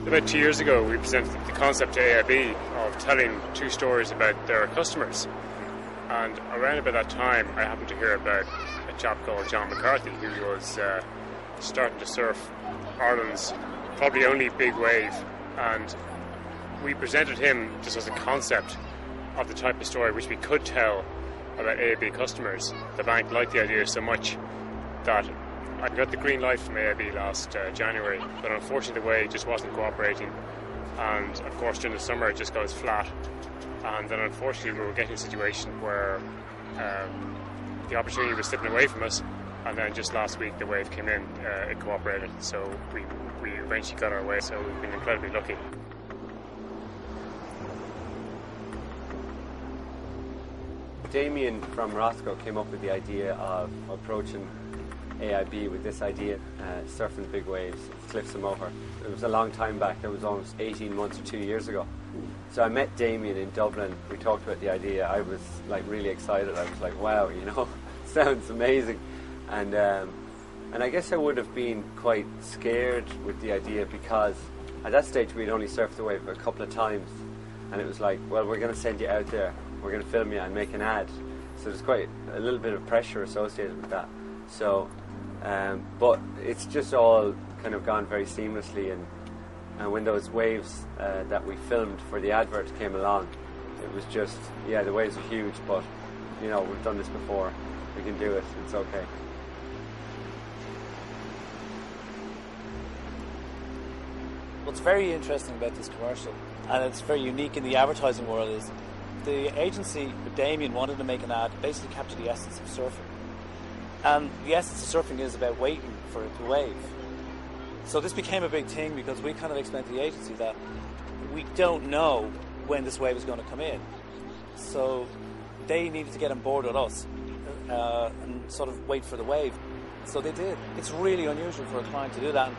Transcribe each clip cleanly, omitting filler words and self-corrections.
About 2 years ago, we presented the concept to AIB of telling two stories about their customers. And around about that time, I happened to hear about a chap called John McCarthy, who was starting to surf Ireland's probably only big wave. And we presented him just as a concept of the type of story which we could tell about AIB customers. The bank liked the idea so much that I got the green light from AIB last January, but unfortunately the wave just wasn't cooperating, and of course during the summer it just goes flat, and then unfortunately we were getting a situation where the opportunity was slipping away from us, and then just last week the wave came in, it cooperated, so we eventually got our way, so we've been incredibly lucky. Damian from Rothco came up with the idea of approaching AIB with this idea, surfing big waves, cliffs and over. It was a long time back, it was almost 18 months or 2 years ago. So I met Damian in Dublin, we talked about the idea, I was like really excited, I was like wow, you know, sounds amazing. And I guess I would have been quite scared with the idea because at that stage we'd only surfed the wave a couple of times, and it was like, well, we're going to send you out there, we're going to film you and make an ad. So there's quite a little bit of pressure associated with that. So but it's just all kind of gone very seamlessly, and when those waves that we filmed for the advert came along, it was just, yeah, the waves are huge, but you know, we've done this before, we can do it, it's okay. What's very interesting about this commercial, and it's very unique in the advertising world, is the agency with Damian wanted to make an ad basically capture the essence of surfing. And the essence of surfing is about waiting for the wave. So this became a big thing because we kind of explained to the agency that we don't know when this wave is going to come in. So they needed to get on board with us and sort of wait for the wave. So they did. It's really unusual for a client to do that. And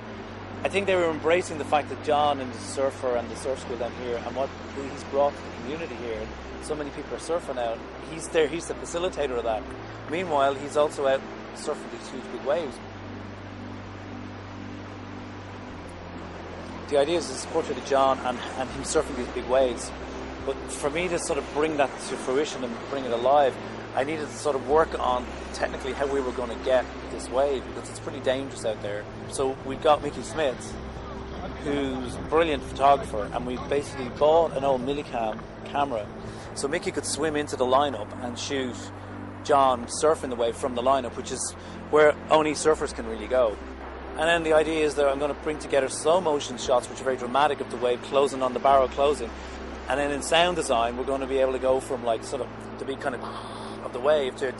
I think they were embracing the fact that John is a surfer and the surf school down here and what he's brought to the community here. And so many people are surfing out. He's there, he's the facilitator of that. Meanwhile, he's also out surfing these huge big waves. The idea is this portrait of John and him surfing these big waves. But for me to sort of bring that to fruition and bring it alive, I needed to sort of work on technically how we were going to get this wave, because it's pretty dangerous out there. So we got Mickey Smith, who's a brilliant photographer, and we basically bought an old Millicam camera so Mickey could swim into the lineup and shoot John surfing the wave from the lineup, which is where only surfers can really go. And then the idea is that I'm going to bring together slow motion shots which are very dramatic of the wave closing on the barrel closing, and then in sound design we're going to be able to go from like sort of to be kind of the wave to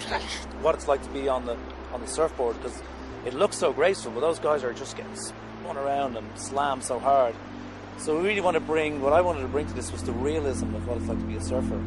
what it's like to be on the surfboard, because it looks so graceful, but those guys are just getting spun around and slammed so hard. So we really want to bring, what I wanted to bring to this was the realism of what it's like to be a surfer.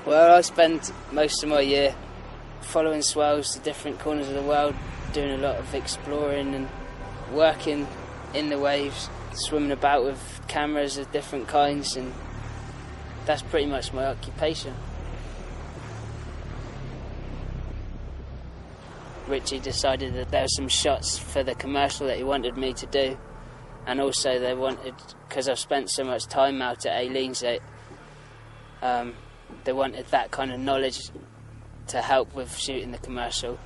Well, I spend most of my year following swells to different corners of the world, doing a lot of exploring and working in the waves, swimming about with cameras of different kinds, and that's pretty much my occupation. Richie decided that there were some shots for the commercial that he wanted me to do, and also they wanted, because I've spent so much time out at Aileen's, they wanted that kind of knowledge to help with shooting the commercial.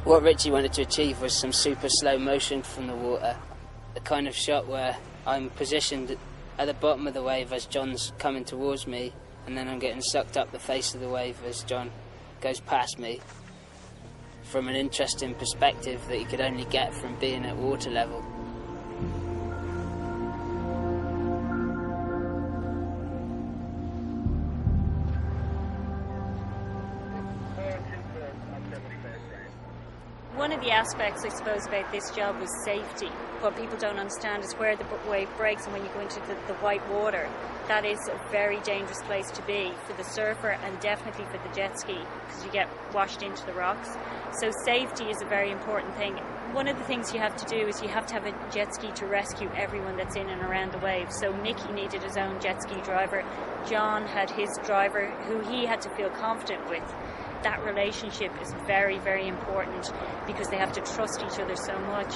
What Richie wanted to achieve was some super slow motion from the water, the kind of shot where I'm positioned at the bottom of the wave as John's coming towards me, and then I'm getting sucked up the face of the wave as John goes past me, from an interesting perspective that you could only get from being at water level. One of the aspects, I suppose, about this job was safety. What people don't understand is where the wave breaks, and when you go into the white water, that is a very dangerous place to be for the surfer and definitely for the jet ski, because you get washed into the rocks. So safety is a very important thing. One of the things you have to do is you have to have a jet ski to rescue everyone that's in and around the wave. So Mickey needed his own jet ski driver. John had his driver who he had to feel confident with. That relationship is very, very important, because they have to trust each other so much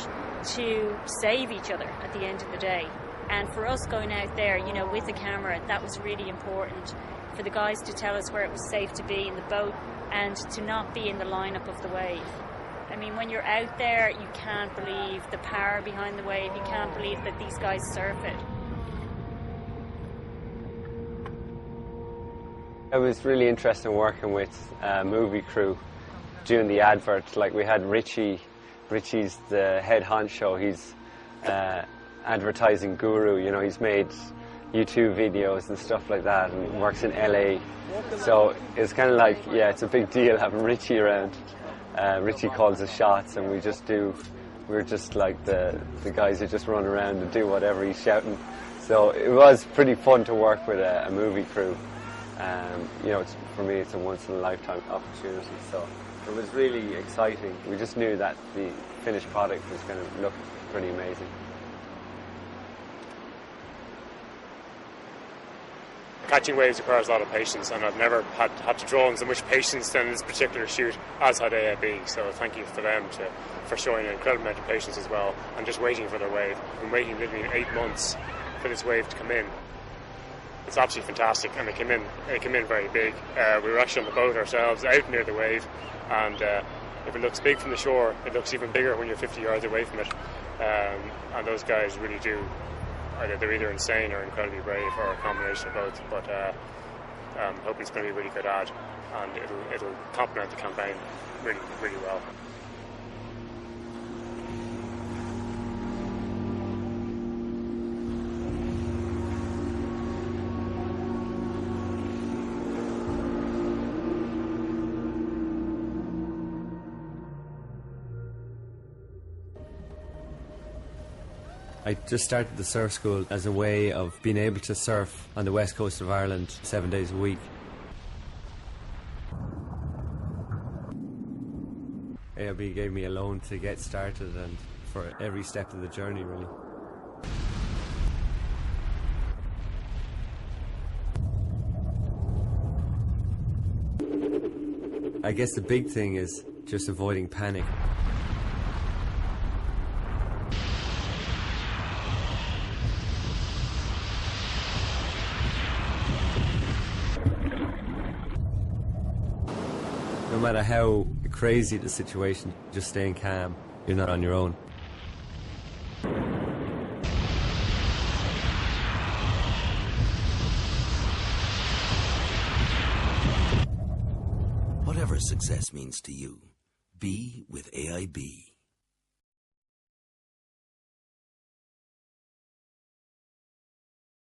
to save each other at the end of the day. And for us going out there, you know, with the camera, that was really important for the guys to tell us where it was safe to be in the boat and to not be in the lineup of the wave. I mean, when you're out there, you can't believe the power behind the wave. You can't believe that these guys surf it. It was really interesting working with a movie crew doing the advert. Like, we had Richie. Richie's the head honcho. He's advertising guru. You know, he's made YouTube videos and stuff like that, and works in LA. So it's kind of like, yeah, it's a big deal having Richie around. Richie calls the shots, and we're just like the guys who just run around and do whatever he's shouting. So it was pretty fun to work with a movie crew. You know, for me, it's a once-in-a-lifetime opportunity, so it was really exciting. We just knew that the finished product was going to look pretty amazing. Catching waves requires a lot of patience, and I've never had to draw on so much patience than this particular shoot, as had AIB, so thank you for them for showing an incredible amount of patience as well, and just waiting for their wave. I've been waiting literally 8 months for this wave to come in. It's absolutely fantastic, and it came in very big. We were actually on the boat ourselves, out near the wave, and if it looks big from the shore, it looks even bigger when you're 50 yards away from it. And those guys really do, they're either insane or incredibly brave, or a combination of both. But hopefully it's going to be a really good ad, and it'll complement the campaign really, really well. I just started the surf school as a way of being able to surf on the west coast of Ireland 7 days a week. AIB gave me a loan to get started, and for every step of the journey, really. I guess the big thing is just avoiding panic. No matter how crazy the situation, just staying calm. You're not on your own. Whatever success means to you, be with AIB.